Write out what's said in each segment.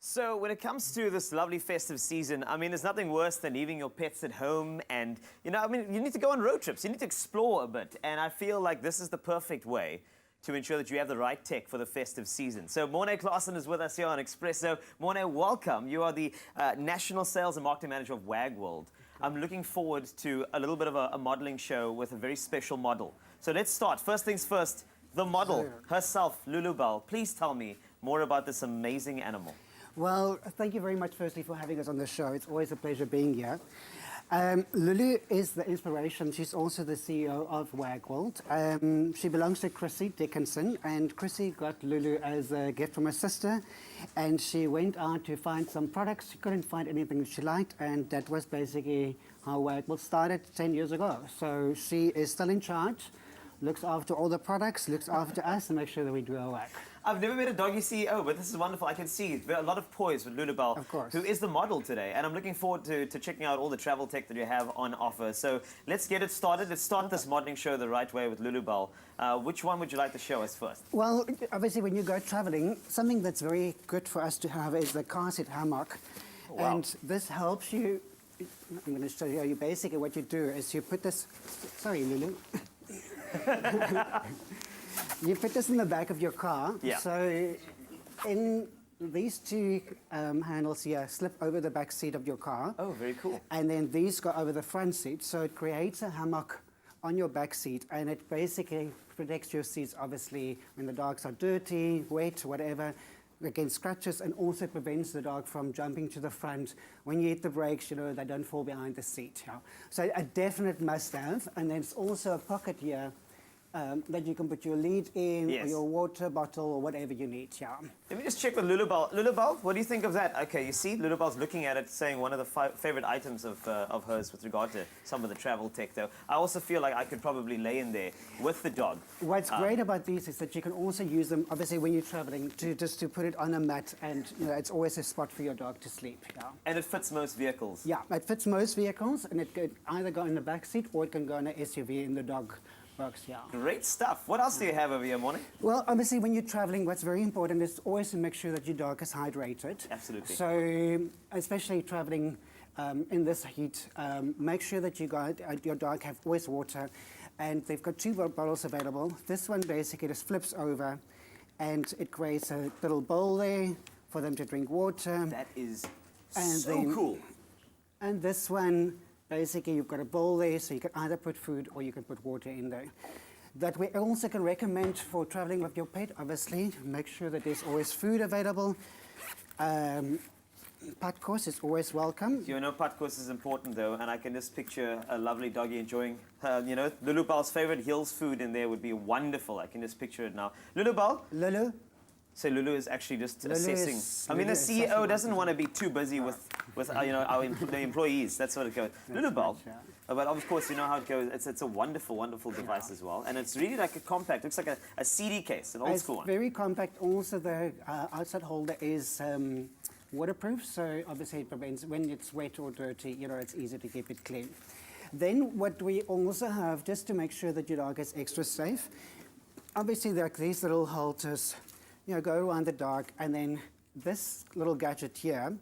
So when it comes to this lovely festive season, I mean, there's nothing worse than leaving your pets at home and, you need to go on road trips. You need to explore a bit. And I feel like this is the perfect way to ensure that you have the right tech for the festive season. So Morné Claassen is with us here on Expresso. Morné, welcome. You are the National Sales and Marketing Manager of Wagworld. I'm looking forward to a little bit of a modeling show with a very special model. So let's start. First things first, the model herself, Lulu Bell. Please tell me more about this amazing animal. Well, thank you very much, firstly, for having us on the show. It's always a pleasure being here. Lulu is the inspiration. She's also the CEO of Wagworld. She belongs to Chrissy Dickinson, and Chrissy got Lulu as a gift from her sister, and she went out to find some products. She couldn't find anything she liked, and that was basically how Wagworld started 10 years ago. So she is still in charge, looks after all the products, looks after us, and makes sure that we do our work. I've never met a doggy CEO, but this is wonderful. I can see a lot of poise with Lulu Bell, Of course. who is the model today. And I'm looking forward to checking out all the travel tech that you have on offer. So let's get it started. Let's start this modeling show the right way with Lulu Bell. Which one would you like to show us first? Well, obviously, when you go traveling, something that's very good for us to have is the car seat hammock. Wow. And this helps you. I'm going to show you basically what you do is you put this. Sorry, Lulu. You put this in the back of your car. Yeah. So in these two handles here slip over the back seat of your car. Oh, very cool. And then these go over the front seat. So it creates a hammock on your back seat, and it basically protects your seats, obviously, when the dogs are dirty, wet, whatever, against scratches, and also prevents the dog from jumping to the front. When you hit the brakes, they don't fall behind the seat. Yeah. So a definite must-have. And then it's also a pocket here that you can put your lead in, Yes. or your water bottle, or whatever you need. Yeah. Let me just check with Lulu Bell. Lulu Bell, what do you think of that? Okay, you see, Lulu Bell's looking at it, saying one of the favorite items of hers with regard to some of the travel tech, though. I also feel like I could probably lay in there with the dog. What's great about these is that you can also use them, obviously, when you're traveling, to put it on a mat, and it's always a spot for your dog to sleep. Yeah. And it fits most vehicles. Yeah, it fits most vehicles, and it could either go in the back seat or it can go in an SUV in the dog box. Yeah. Great stuff. What else do you have over here, Morné? Well, obviously, when you're traveling, what's very important is always to make sure that your dog is hydrated. Absolutely. So, especially traveling in this heat, make sure that your dog have always water, and they've got two bottles available. This one basically just flips over, and it creates a little bowl there for them to drink water. That is And so then- cool. And this one, basically, you've got a bowl there, so you can either put food or you can put water in there. That we also can recommend for traveling with your pet, obviously. Make sure that there's always food available. Pat course is always welcome. You know, pot course is important, though, and I can just picture a lovely doggy enjoying, Lulu Bell's favorite Hills food in there would be wonderful. I can just picture it now. Lulu Bell? Lulu? So Lulu is actually just Lulu assessing. is- I mean, Lulu the is CEO assessing doesn't want to be too busy with the employees. That's what it goes. Lulu Bell. right, yeah. But of course, you know how it goes. It's a wonderful, wonderful device as well. And it's really like a compact. Looks like a CD case, an old school one. It's very compact. Also, the outside holder is waterproof, so obviously it prevents when it's wet or dirty, it's easy to keep it clean. Then what we also have, just to make sure that your dog is extra safe, obviously like these little halters, go around the dog, and then this little gadget here,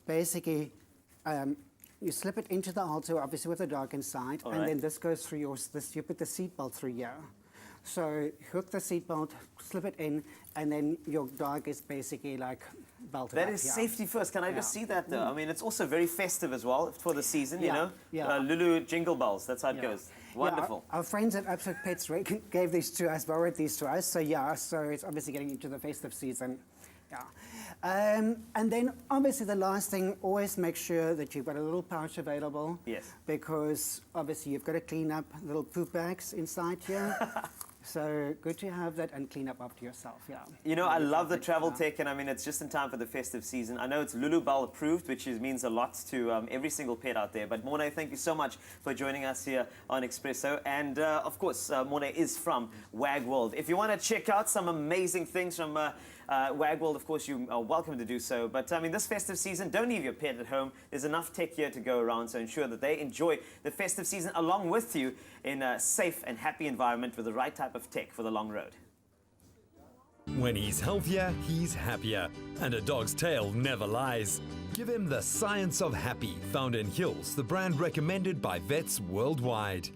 basically, you slip it into the halter, obviously with the dog inside, All and right. then this goes through you put the seatbelt through here. So hook the seatbelt, slip it in, and then your dog is basically like belted That up. is yeah. safety first. Can I just Yeah. see that, though? I mean, it's also very festive as well for the season, Yeah, yeah. Lulu Jingle Bells, that's how it Yeah. goes. Yeah, Wonderful. our friends at Absolute Pets gave these to us, borrowed these to us. So so it's obviously getting into the festive season. Yeah. And then obviously the last thing, always make sure that you've got a little pouch available. Yes. Because obviously you've got to clean up little poop bags inside here. So good to have that and clean up after yourself, yeah. I love the travel tech, and I mean, it's just in time for the festive season. I know it's Lulu Bell approved, which means a lot to every single pet out there. But Morné, thank you so much for joining us here on Expresso. And of course, Morné is from Wagworld. If you want to check out some amazing things from Wagworld, of course, you are welcome to do so. But I mean, this festive season, don't leave your pet at home. There's enough tech here to go around, so ensure that they enjoy the festive season along with you in a safe and happy environment with the right type of tech for the long road. When he's healthier, he's happier. And a dog's tail never lies. Give him the science of happy, found in Hills, the brand recommended by vets worldwide.